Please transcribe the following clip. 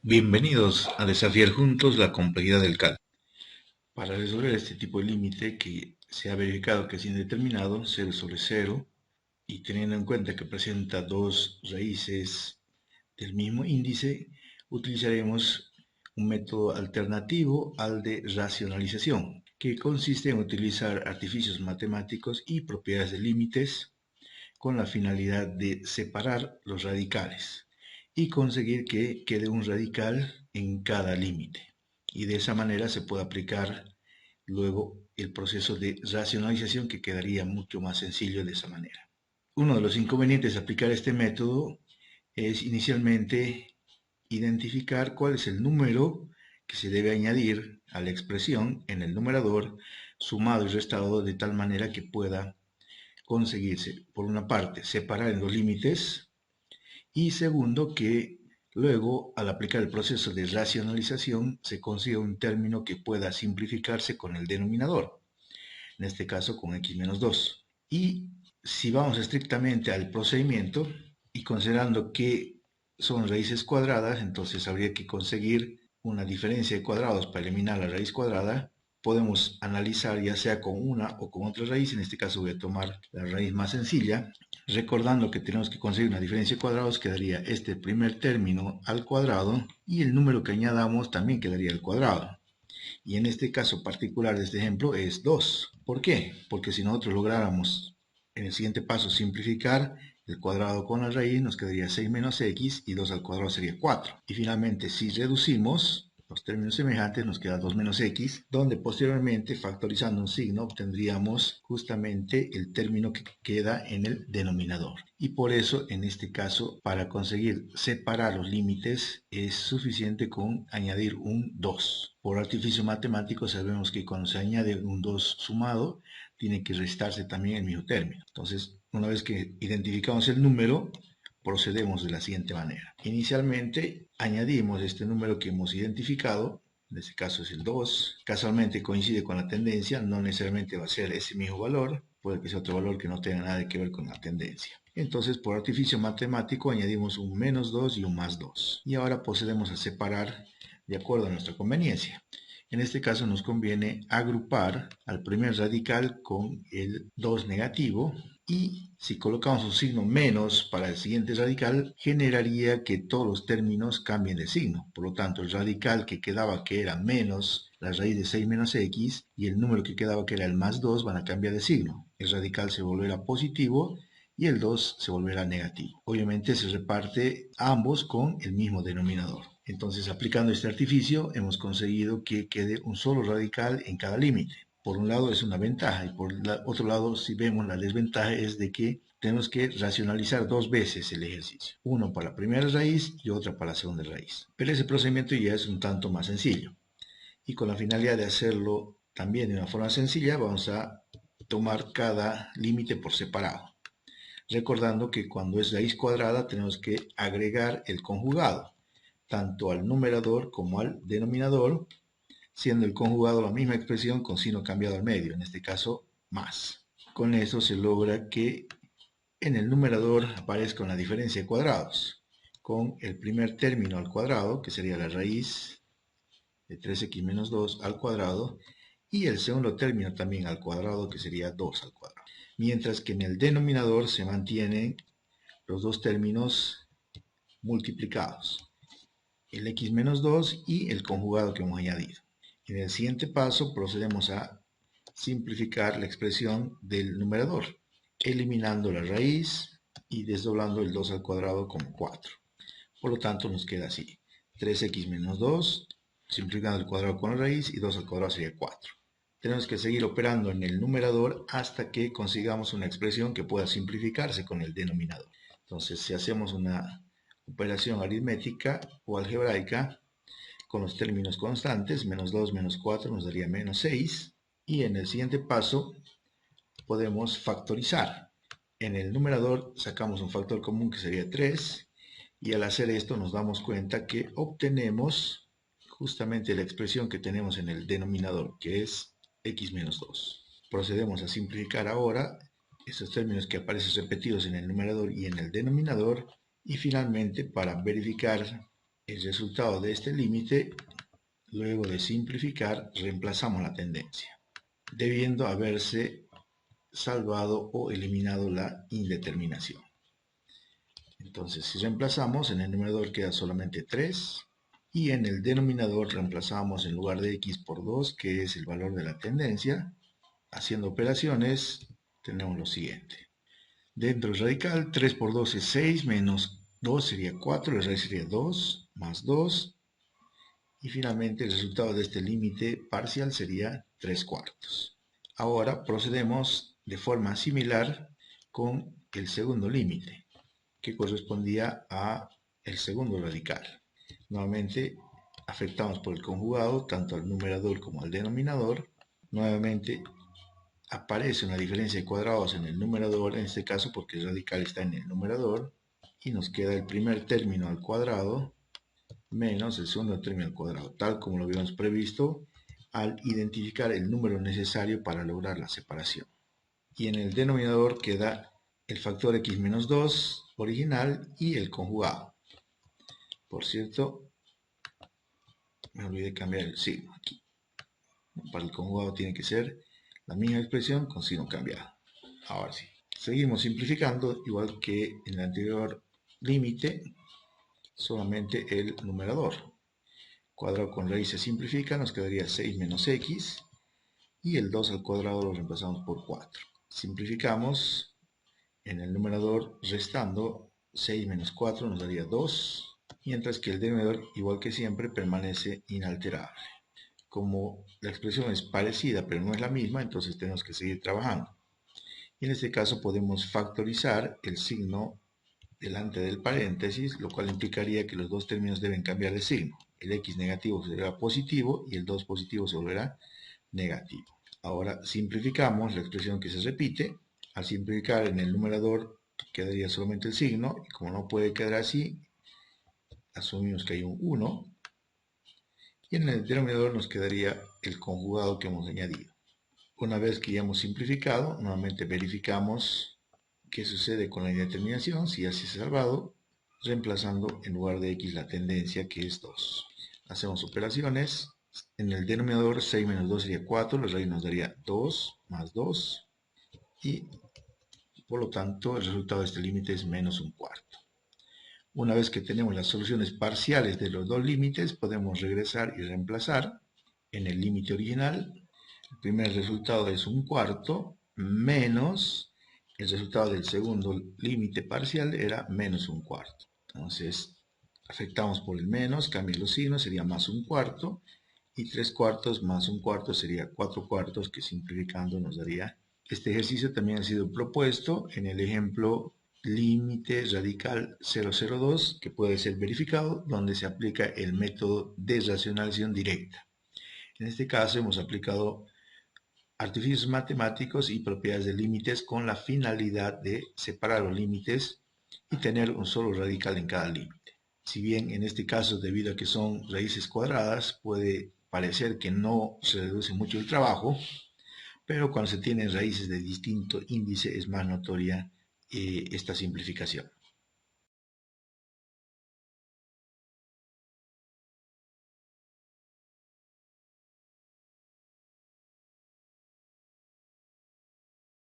Bienvenidos a desafiar juntos la complejidad del cálculo. Para resolver este tipo de límite que se ha verificado que es indeterminado, 0 sobre 0, y teniendo en cuenta que presenta dos raíces del mismo índice, utilizaremos un método alternativo al de racionalización, que consiste en utilizar artificios matemáticos y propiedades de límites con la finalidad de separar los radicales y conseguir que quede un radical en cada límite. Y de esa manera se puede aplicar luego el proceso de racionalización, que quedaría mucho más sencillo de esa manera. Uno de los inconvenientes de aplicar este método es inicialmente identificar cuál es el número que se debe añadir a la expresión en el numerador, sumado y restado de tal manera que pueda conseguirse, por una parte, separar en los límites, y segundo, que luego, al aplicar el proceso de racionalización, se consiga un término que pueda simplificarse con el denominador, en este caso con x menos 2. Y si vamos estrictamente al procedimiento y considerando que son raíces cuadradas, entonces habría que conseguir una diferencia de cuadrados para eliminar la raíz cuadrada. Podemos analizar ya sea con una o con otra raíz. En este caso voy a tomar la raíz más sencilla, recordando que tenemos que conseguir una diferencia de cuadrados. Quedaría este primer término al cuadrado y el número que añadamos también quedaría al cuadrado. Y en este caso particular de este ejemplo es 2. ¿Por qué? Porque si nosotros lográramos en el siguiente paso simplificar el cuadrado con la raíz, nos quedaría 6 menos x, y 2 al cuadrado sería 4. Y finalmente, si reducimos los términos semejantes, nos queda 2 menos x, donde posteriormente, factorizando un signo, obtendríamos justamente el término que queda en el denominador. Y por eso, en este caso, para conseguir separar los límites, es suficiente con añadir un 2. Por artificio matemático sabemos que cuando se añade un 2 sumado, tiene que restarse también el mismo término. Entonces, una vez que identificamos el número, procedemos de la siguiente manera. Inicialmente añadimos este número que hemos identificado, en este caso es el 2, casualmente coincide con la tendencia, no necesariamente va a ser ese mismo valor, puede que sea otro valor que no tenga nada que ver con la tendencia. Entonces, por artificio matemático, añadimos un menos 2 y un más 2. Y ahora procedemos a separar de acuerdo a nuestra conveniencia. En este caso nos conviene agrupar al primer radical con el 2 negativo, y si colocamos un signo menos para el siguiente radical, generaría que todos los términos cambien de signo. Por lo tanto, el radical que quedaba, que era menos la raíz de 6 menos x, y el número que quedaba, que era el más 2, van a cambiar de signo. El radical se volverá positivo y el 2 se volverá negativo. Obviamente se reparte ambos con el mismo denominador. Entonces, aplicando este artificio, hemos conseguido que quede un solo radical en cada límite. Por un lado es una ventaja, y por otro lado, si vemos, la desventaja es de que tenemos que racionalizar dos veces el ejercicio. Uno para la primera raíz y otra para la segunda raíz. Pero ese procedimiento ya es un tanto más sencillo. Y con la finalidad de hacerlo también de una forma sencilla, vamos a tomar cada límite por separado. Recordando que cuando es raíz cuadrada tenemos que agregar el conjugado, tanto al numerador como al denominador, siendo el conjugado la misma expresión con signo cambiado al medio, en este caso más. Con eso se logra que en el numerador aparezca una diferencia de cuadrados, con el primer término al cuadrado, que sería la raíz de 3x menos 2 al cuadrado, y el segundo término también al cuadrado, que sería 2 al cuadrado. Mientras que en el denominador se mantienen los dos términos multiplicados, el x menos 2 y el conjugado que hemos añadido. En el siguiente paso procedemos a simplificar la expresión del numerador, eliminando la raíz y desdoblando el 2 al cuadrado como 4. Por lo tanto, nos queda así: 3x menos 2, simplificando el cuadrado con la raíz, y 2 al cuadrado sería 4. Tenemos que seguir operando en el numerador hasta que consigamos una expresión que pueda simplificarse con el denominador. Entonces, si hacemos una operación aritmética o algebraica con los términos constantes, menos 2 menos 4 nos daría menos 6. Y en el siguiente paso podemos factorizar. En el numerador sacamos un factor común que sería 3, y al hacer esto nos damos cuenta que obtenemos justamente la expresión que tenemos en el denominador, que es x menos 2. Procedemos a simplificar ahora esos términos que aparecen repetidos en el numerador y en el denominador, y finalmente, para verificar el resultado de este límite, luego de simplificar, reemplazamos la tendencia, debiendo haberse salvado o eliminado la indeterminación. Entonces, si reemplazamos, en el numerador queda solamente 3 y en el denominador reemplazamos en lugar de x por 2, que es el valor de la tendencia. Haciendo operaciones, tenemos lo siguiente. Dentro del radical, 3 por 2 es 6, menos 2 sería 4, la raíz sería 2, más 2, y finalmente el resultado de este límite parcial sería 3 cuartos. Ahora procedemos de forma similar con el segundo límite, que correspondía a el segundo radical. Nuevamente afectamos por el conjugado tanto al numerador como al denominador. Nuevamente aparece una diferencia de cuadrados en el numerador, en este caso porque el radical está en el numerador, y nos queda el primer término al cuadrado menos el segundo término al cuadrado, tal como lo habíamos previsto al identificar el número necesario para lograr la separación. Y en el denominador queda el factor x menos 2 original y el conjugado. Por cierto, me olvidé cambiar el signo aquí. Para el conjugado tiene que ser la misma expresión con signo cambiado. Ahora sí. Seguimos simplificando, igual que en el anterior límite, solamente el numerador. Cuadrado con raíz se simplifica, nos quedaría 6 menos x, y el 2 al cuadrado lo reemplazamos por 4. Simplificamos en el numerador restando 6 menos 4 nos daría 2, mientras que el denominador, igual que siempre, permanece inalterable. Como la expresión es parecida pero no es la misma, entonces tenemos que seguir trabajando. Y en este caso podemos factorizar el signo delante del paréntesis, lo cual implicaría que los dos términos deben cambiar de signo. El x negativo se volverá positivo y el 2 positivo se volverá negativo. Ahora simplificamos la expresión que se repite. Al simplificar en el numerador quedaría solamente el signo, y como no puede quedar así, asumimos que hay un 1, y en el denominador nos quedaría el conjugado que hemos añadido. Una vez que ya hemos simplificado, nuevamente verificamos qué sucede con la indeterminación, si ya se ha salvado, reemplazando en lugar de x la tendencia, que es 2. Hacemos operaciones. En el denominador 6 menos 2 sería 4, la raíz nos daría 2 más 2, y por lo tanto el resultado de este límite es menos un cuarto. Una vez que tenemos las soluciones parciales de los dos límites, podemos regresar y reemplazar en el límite original. El primer resultado es un cuarto menos el resultado del segundo límite parcial era menos un cuarto. Entonces, afectamos por el menos, cambien los signos, sería más un cuarto, y 3 cuartos más un cuarto sería 4 cuartos, que simplificando nos daría. Este ejercicio también ha sido propuesto en el ejemplo límite radical 002, que puede ser verificado, donde se aplica el método de racionalización directa. En este caso hemos aplicado artificios matemáticos y propiedades de límites con la finalidad de separar los límites y tener un solo radical en cada límite. Si bien en este caso, debido a que son raíces cuadradas, puede parecer que no se reduce mucho el trabajo, pero cuando se tienen raíces de distinto índice es más notoria esta simplificación.